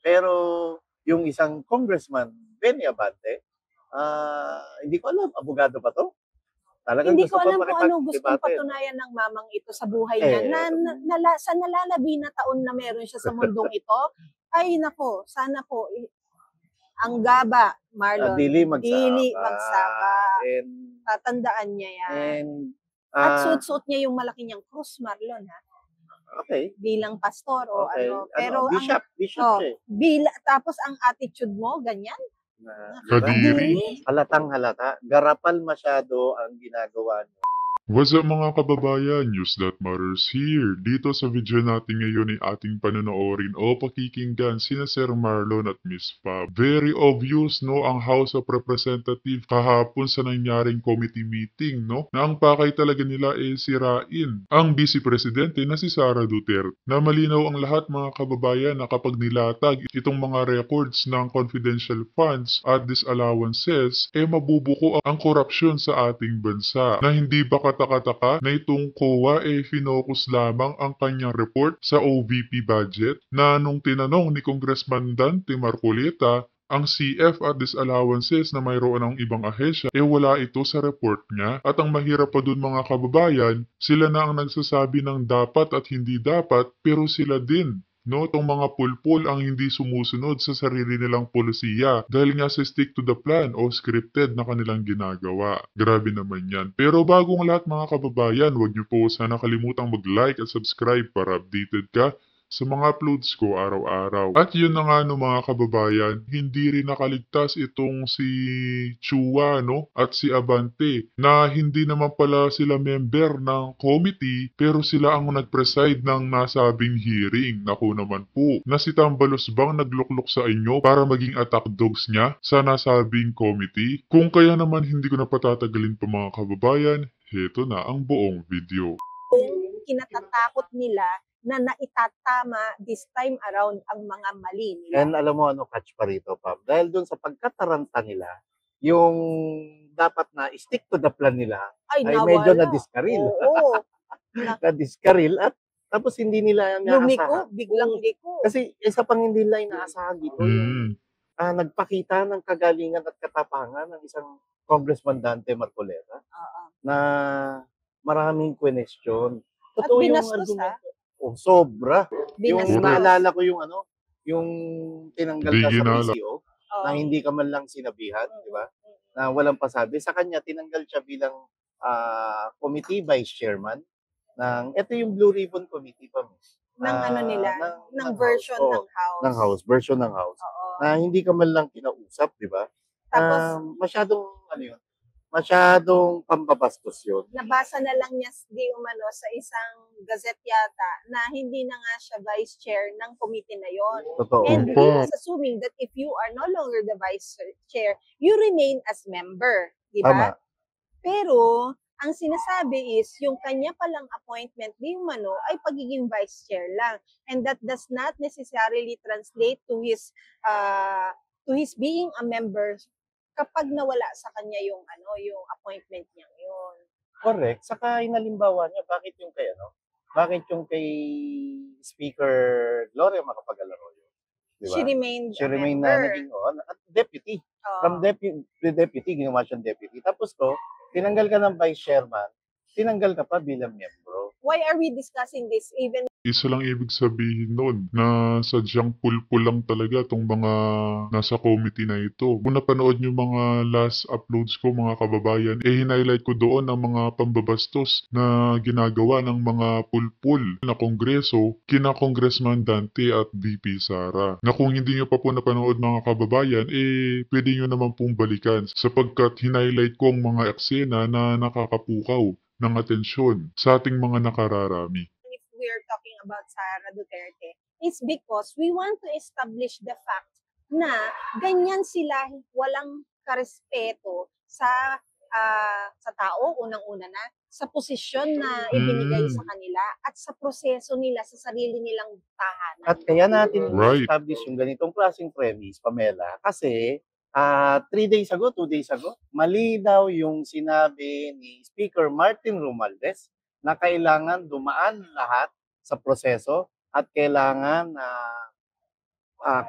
Pero yung isang congressman, Benny Abante, hindi ko alam, abogado ba 'to? Talagang Hindi ko gusto pa alam kung ano gustong makipag-debate 'no? patunayan ng mamang ito sa buhay niya Eh, sa nalalabi na taon na meron siya sa mundong ito. Ay naku, sana po ang gaba, Marlon, dili dili magsama magsaba. and Tatandaan niya yan. and, At ah, suot-suot niya yung malaki niyang krus, Marlon, ha? okey, Bilang pastor o okey. ano. Ano, Pero ang, bishop siya, eh, tapos ang attitude mo, ganyan? na 'di ba? Kadiri. Nakakadiri. Halatang-halata, garapal masyado ang ginagawa niyo. What's up mga kababayan? News that matters here. Dito sa video natin ngayon ay ating panonoorin o pakikinggan sina Sir Marlon at Miss Fab. Very obvious no ang House of Representatives kahapon sa nangyaring committee meeting no na ang pakay talaga nila ay sirain ang Vice Presidente na si Sara Duterte. Na malinaw ang lahat mga kababayan na kapag nilatag itong mga records ng confidential funds at disallowances mabubuko ang korupsyon sa ating bansa na hindi ba kataka-taka na itong COA finokus lamang ang kanyang report sa OVP budget na nung tinanong ni Congressman Dante Marcoleta ang CF at disallowances na mayroon ng ibang ahensya, wala ito sa report niya. At ang mahirap pa dun mga kababayan, sila na ang nagsasabi ng dapat at hindi dapat, pero sila din no, itong mga pulpul ang hindi sumusunod sa sarili nilang polisiya dahil nga sa stick to the plan o scripted na kanilang ginagawa. Grabe naman yan. Pero bagong lahat mga kababayan, huwag niyo po sana kalimutang mag-like at subscribe para updated ka sa mga uploads ko araw-araw. At yun na nga no mga kababayan, hindi rin nakaligtas itong si Chua no, at si Abante na hindi naman pala sila member ng committee pero sila ang nag-preside ng nasabing hearing. Naku naman po, na si Tambalos bang nagluklok sa inyo para maging attack dogs niya sa nasabing committee? Kung kaya naman hindi ko na patatagalin pa mga kababayan, heto na ang buong video. Kinatatakot nila na naitatama this time around ang mga mali nila. And alam mo ano catch pa rito, Pam? Dahil dun sa pagkataranta nila, yung dapat na stick to the plan nila Ay, ay medyo nawala. na-discarril. Oo. Na-discarril at tapos hindi nila Lumiko, inaasahan. biglang liko. Kasi isa pang hindi nila inaasahan dito yung nagpakita ng kagalingan at katapangan ng isang Congressman Dante Marcoleta Oo. na maraming question. At Totoo yung binastos, argumento. Oh, sobra. Yung Binastos. naalala ko yung ano, yung tinanggal Di ka sa ginala. PCO na hindi ka man lang sinabihan, di ba? Na walang pasabi. Sa kanya, tinanggal siya bilang committee vice chairman ng, ito yung Blue Ribbon Committee pa, miss. Ng ano nila, ng version ng House. Ng House, version ng House. Oo. Na hindi ka man lang kinausap, di ba? Tapos, Masyadong, ano yun, masyadong pambabastos yun. nabasa na lang niya di umano sa isang gazette yata na hindi na nga siya vice chair ng committee na yon. Totoo. And he was assuming that if you are no longer the vice chair, you remain as member. Di ba? Tama. Pero, ang sinasabi is, yung kanya palang appointment di umano ay pagiging vice chair lang. And that does not necessarily translate to his being a member kapag nawala sa kanya yung yung appointment niya yun. Correct. Saka inalimbawa niya, bakit yung kay Speaker Gloria Macapagal-Arroyo? Diba? She remained She a remained member. na naging at deputy. Oo. From deputy, ginawa siyang deputy. Tapos tinanggal ka ng vice chairman, tinanggal ka pa bilang miyembro. Why are we discussing this even Isa lang ibig sabihin nun na sadyang pulpul lang talaga tong mga nasa committee na ito. Kung napanood nyo mga last uploads ko mga kababayan, hinighlight ko doon ang mga pambabastos na ginagawa ng mga pulpul na kongreso kina Congressman Dante at VP Sara. Na kung hindi nyo pa po napanood mga kababayan, pwede nyo naman pong balikan sapagkat hinighlight ko ang mga eksena na nakakapukaw ng atensyon sa ating mga nakararami. if we are talking about Sara Duterte? It's because we want to establish the fact na ganyan sila walang karespeto sa tao, unang-una na, sa posisyon na ibinigay sa kanila at sa proseso nila sa sarili nilang tahanan. At kaya natin Right. establish yung ganitong klaseng premise, Pamela, kasi 2 days ago, malinaw yung sinabi ni Speaker Martin Romualdez na kailangan dumaan lahat sa proseso at kailangan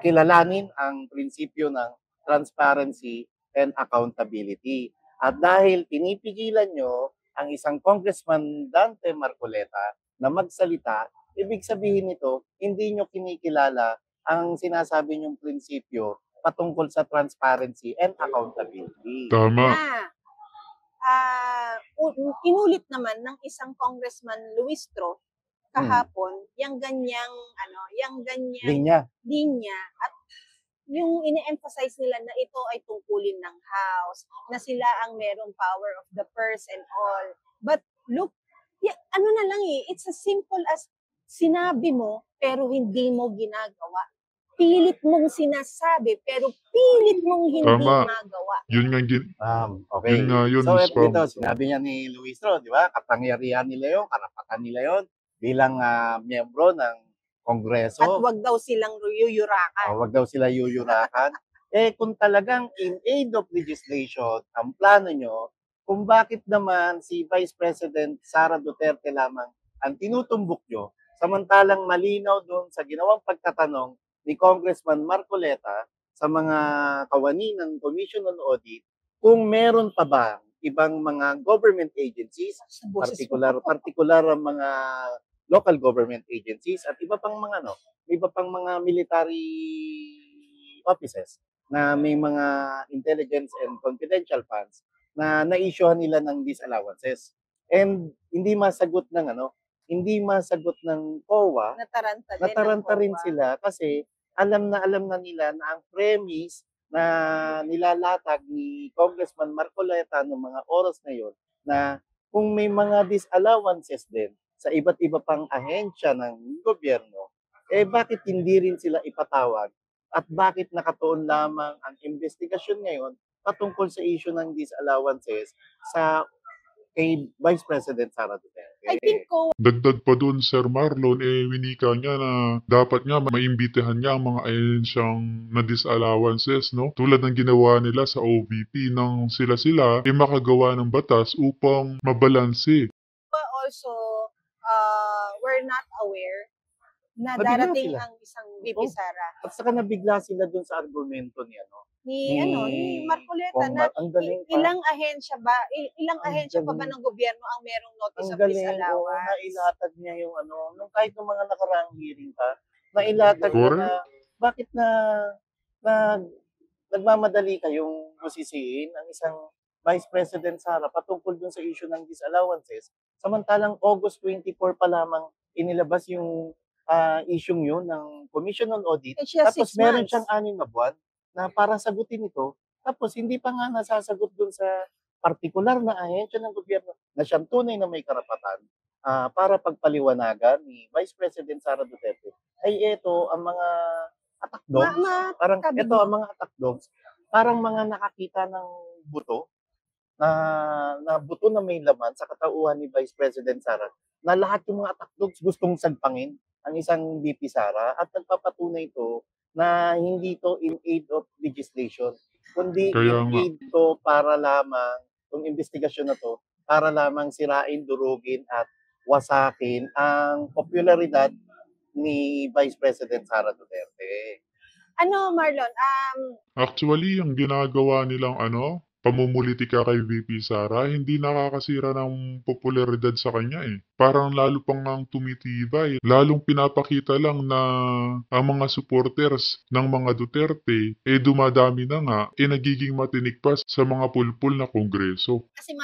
kilalanin ang prinsipyo ng transparency and accountability. At dahil pinipigilan nyo ang isang Congressman Dante Marcoleta na magsalita, ibig sabihin nito, hindi nyo kinikilala ang sinasabi nyong prinsipyo patungkol sa transparency and accountability. Tama. Na inulit naman ng isang Congressman Luis Tro kahapon yung ganyang linya at yung ine-emphasize nila na ito ay tungkulin ng House, na sila ang merong power of the purse and all. But look, ano na lang it's as simple as sinabi mo pero hindi mo ginagawa. Pilit mong sinasabi pero pilit mong hindi Tama. magawa. Yun nga Okay. Yun nga yun, So, Miss Pam. dito, sinabi niya ni Luis Tro, di ba? Kapangyarihan nila yun, karapatan nila yun bilang miyembro ng Kongreso. At wag daw silang yuyurakan. Wag daw sila yuyurakan. Kung talagang in aid of legislation ang plano nyo, kung bakit naman si Vice President Sara Duterte lamang ang tinutumbok nyo, samantalang malinaw doon sa ginawang pagtatanong ni Congressman Marcoleta sa mga kawani ng Commission on Audit, kung meron pa ba ibang mga government agencies, particular ang mga local government agencies at iba pang mga military offices na may mga intelligence and confidential funds na na-issuehan nila ng disallowances. And hindi masagot ng COA, nataranta rin sila kasi alam na nila na ang premise na nilalatag ni Congressman Marcoleta noong mga oras na yon na kung may mga disallowances din sa iba't iba pang ahensya ng gobyerno, bakit hindi rin sila ipatawag at bakit nakatuon lamang ang investigasyon ngayon patungkol sa issue ng disallowances sa kay Vice President Sara Duterte. I think Dagdag pa dun, Sir Marlon, winika niya na dapat nga maimbitahan niya ang mga ahensyang na disallowances, no? Tulad ng ginawa nila sa OVP nang sila makagawa ng batas upang mabalanse. also, we're not aware na Nabigla darating sila. ang isang VP Oh. Sara At saka nabigla sila dun sa argumento ni Marcoleta na ang galing pa. ilang ahensya ba Ang ahensya pa ba galing. ng gobyerno ang merong notice Ang of galing, disallowance? nailatag niya yung nung kahit nung mga nakaraang hearing pa, nailatag niya Correct. na bakit na nagmamadali kayong busisiin ang isang Vice President Sara patungkol dun sa issue ng disallowances, samantalang August 24 pa lamang inilabas yung issue yun ng Commission on Audit, And she has tapos 6 meron months. siyang 6 na buwan na para sagutin ito, tapos hindi pa nga nasasagot dun sa partikular na ahensya ng gobyerno na siyang tunay na may karapatan para pagpaliwanagan ni Vice President Sara Duterte, ay ito ang mga attack dogs. Parang mga nakakita ng buto na buto na may laman sa katauhan ni Vice President Sara, na lahat yung mga attack dogs gustong sagpangin ang isang VP Sara, at nagpapatunay ito na hindi to in aid of legislation, kundi Kaya in nga. aid to para lamang, yung investigasyon na to, para lamang sirain, durugin at wasakin ang popularidad ni Vice President Sara Duterte. Marlon, Actually, ang ginagawa nilang pamumulitika kay VP Sara, hindi nakakasira ng popularidad sa kanya Parang lalo pang ngang tumitibay. Lalong pinapakita lang na ang mga supporters ng mga Duterte, dumadami na nga, nagiging matinik pa sa mga pulpul na kongreso. kasi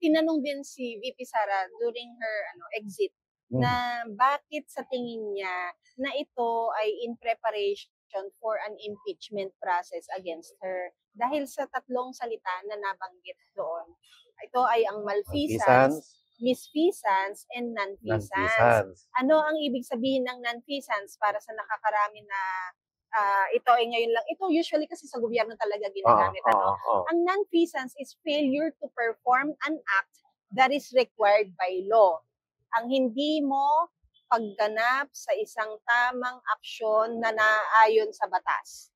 tinanong din si VP Sara during her exit na bakit sa tingin niya na ito ay in preparation for an impeachment process against her. Dahil sa 3 salita na nabanggit doon. Ito ay ang malfeasance, misfeasance, and nonfeasance. Ano ang ibig sabihin ng nonfeasance para sa nakakarami na ito ay ngayon lang. Ito usually kasi sa gobyerno talaga ginagamit. Ang nonfeasance is failure to perform an act that is required by law. Ang hindi mo pagganap sa isang tamang aksyon na naayon sa batas.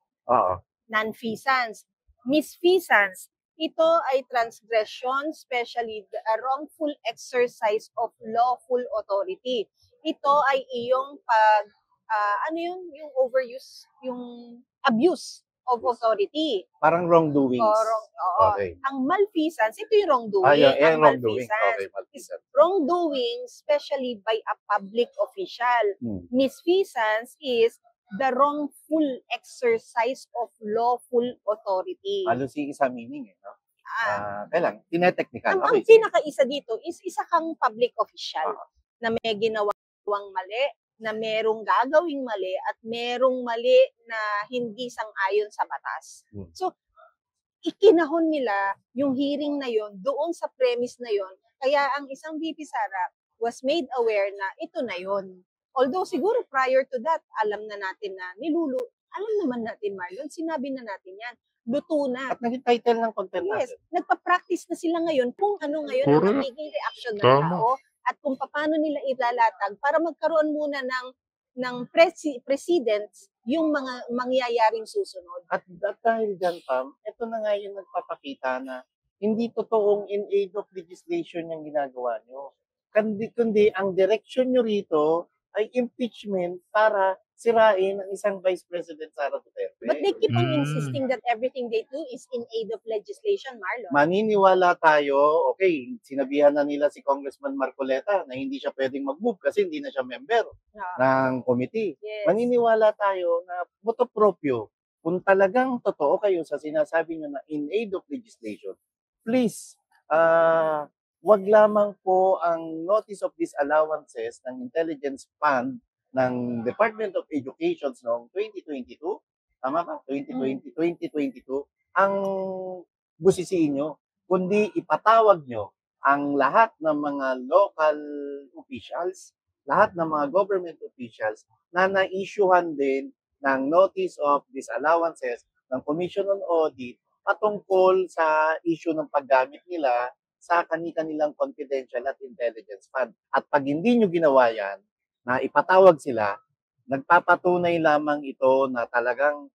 Nonfeasance. Misfeasance. Ito ay transgression, especially a wrongful exercise of lawful authority. Ito ay iyong ano yun, yung overuse, yung abuse of authority. Parang wrongdoings. Oo. Okay. Ang malfeasance, ito yung wrongdoing. Yung Ang wrongdoing. malfeasance Okay, is malfeasance. wrongdoing, especially by a public official. Misfeasance is the wrongful exercise of lawful authority. Halos yung isa meaning no? Kailang, tineteknikan. Ang Okay, sige. pinakaisa dito is isa kang public official na may ginawang mali, na merong gagawing mali, at merong mali na hindi sang-ayon sa batas. So, ikinahon nila yung hearing na yon doon sa premise na yon. Kaya ang isang VP Sara was made aware na ito na yon. Although siguro prior to that, alam na natin na alam naman natin, Marlon, sinabi na natin yan. Luto na. At naging title ng content Yes, natin. nagpa-practice na sila ngayon kung ano ngayon ang Correct. magiging reaction ng Tama. tao at kung paano nila ilalatag para magkaroon muna ng precedents yung mga mangyayaring susunod. At dahil dyan, Pam, ito na nga yung nagpapakita na hindi totoong in aid of legislation yung ginagawa nyo. Kundi ang direction nyo rito ay impeachment para sirain ang isang Vice President Sara Duterte. But they keep on insisting that everything they do is in aid of legislation, Marlon. Maniniwala tayo, okay, sinabihan na nila si Congressman Marcoleta na hindi siya pwedeng mag-move kasi hindi na siya member ng committee. Yes. Maniniwala tayo na moto proprio, kung talagang totoo kayo sa sinasabi nyo na in aid of legislation, please, wag lamang po ang notice of disallowances ng intelligence fund ng Department of Education noong 2022, tama ba? 2022, ang busisiin nyo, kundi ipatawag nyo ang lahat ng mga local officials, lahat ng mga government officials na na-issuehan din ng notice of disallowances ng Commission on Audit patungkol sa issue ng paggamit nila sa kanilang confidential at intelligence fund. At pag hindi nyo ginawa yan, na ipatawag sila, nagpapatunay lamang ito na talagang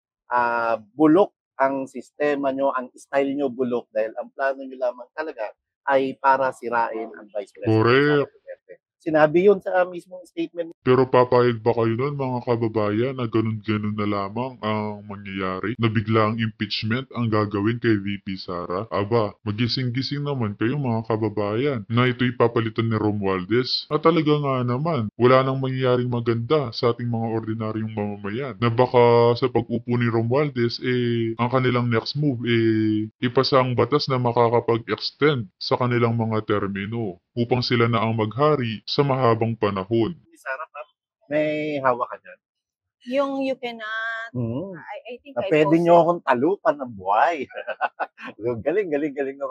bulok ang sistema nyo, ang style nyo bulok dahil ang plano nyo lamang talaga ay para sirain ang Vice President Sara Duterte. Sinabi yun sa mismong statement. Pero papayag ba kayo nun, mga kababayan, na ganun-ganun na lamang ang mangyayari? Na biglang impeachment ang gagawin kay VP Sara? Aba, magising-gising naman kayo, mga kababayan, na ito'y papalitan ni Romualdez. At talaga nga naman, wala nang mangyayaring maganda sa ating mga ordinaryong mamamayan. Na baka sa pag-upo ni Romualdez, ang kanilang next move, ipasa ang batas na makakapag-extend sa kanilang mga termino upang sila na ang maghari sa mahabang panahon. Sara, may hawak ka dyan? Yung you cannot, I think Na I pwede posted. nyo akong talupan ng buhay. galing nung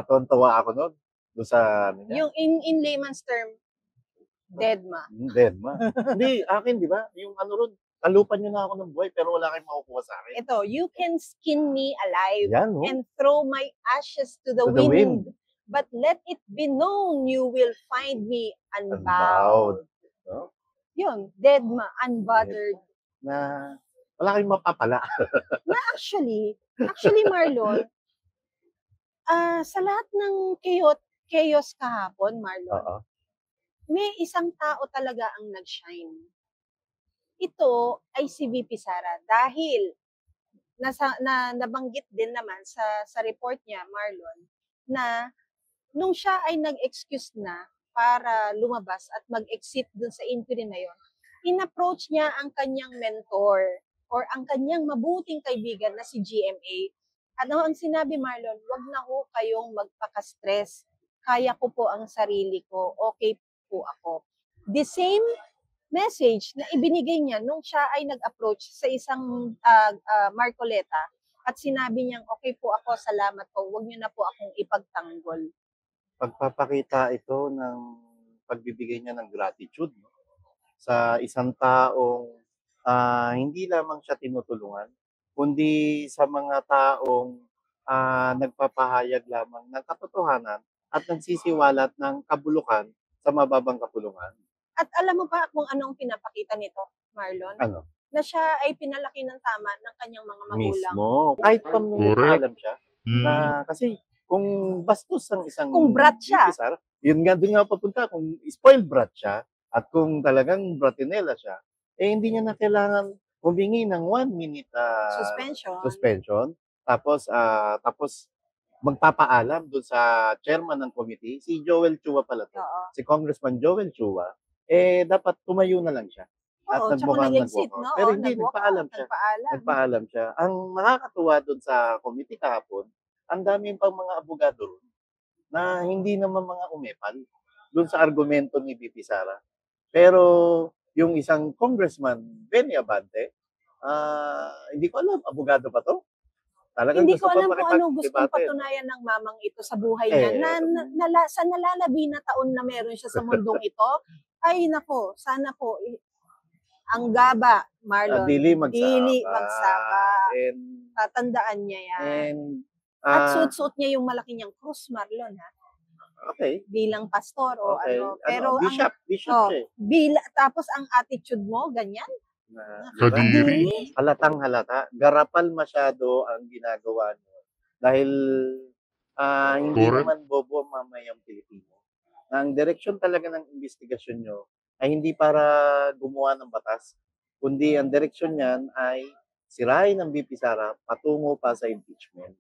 tontawa ako nun. Doon sa, Yung in layman's term, deadma. Deadma. Hindi, akin, di ba? Yung ron, talupan nyo na ako ng buhay pero wala kayong makukuha sa akin. Ito, you can skin me alive Yan, no? and throw my ashes to the wind. But let it be known you will find me unbowed. No? Yun, deadma, unbothered. Na wala kayong mapapala. Na actually Marlon, sa lahat ng chaos kahapon, Marlon, may isang tao talaga ang nag-shine. Ito ay si VP Sara dahil nabanggit din naman sa report niya, Marlon, na nung siya ay nag-excuse na para lumabas at mag-exit dun sa inquiry na yon, in-approach niya ang kanyang mentor or ang kanyang mabuting kaibigan na si GMA. At ang sinabi, Marlon, wag na ho kayong magpaka-stress. Kaya ko po ang sarili ko. Okay po ako. The same message na ibinigay niya nung siya ay nag-approach sa isang Marcoleta at sinabi niyang, okay po ako, salamat po. Wag niyo na po akong ipagtanggol. Pagpapakita ito ng pagbibigay niya ng gratitude, no? Sa isang taong hindi lamang siya tinutulungan, kundi sa mga taong nagpapahayag lamang ng katotohanan at nagsisiwalat ng kabulukan sa mababang kapulungan. At alam mo ba kung anong pinapakita nito, Marlon? Ano? Na siya ay pinalaki ng tama ng kanyang mga magulang. Mismo. Kahit pa nung alam siya, na kasi kung bastos ang isang Kung brat siya. Sara, yun nga, doon nga papunta, kung spoiled brat siya, at kung talagang bratinela siya, hindi niya na kailangan humingi ng 1 minute suspension. Tapos magpapaalam dun sa chairman ng committee, si Joel Chua pala 'to, Oo. si Congressman Joel Chua, dapat tumayo na lang siya at Oo, tsaka nagmukhang nag-exit, nag-walkout. no? Pero Oo, hindi, nag-walk nagpaalam out, siya. nagpaalam. Nagpaalam siya. Ang nakakatuwa dun sa committee kahapon, ang dami pang mga abogado ro'n na hindi naman mga umepal dun sa argumento ni VP Sara. Pero yung isang congressman, Benny Abante, hindi ko alam, abogado ba 'to? Talagang Hindi gusto ko pa alam kung anong gustong makipag-debate 'no? patunayan ng mamang ito sa buhay niya Eh, sa nalalabi na taon na meron siya sa mundong ito. Ay nako, sana po ang gaba, Marlon, dili dili magsama. magsama. And Tatandaan niya yan. and At ah, suot-suot niya yung malaki niyang krus, Marlon, ha? okay, Bilang pastor o okay. ano. Pero Bishop oh, siya, tapos ang attitude mo, ganyan? na Kadiri. halatang-halata. Garapal masyado ang ginagawa niyo dahil, hindi Correct. naman bobo ang mamayang Pilipino. Ang direksyon talaga ng imbestigasyon niyo ay hindi para gumawa ng batas, kundi ang direksyon niyan ay sirain ang VP Sara patungo pa sa impeachment.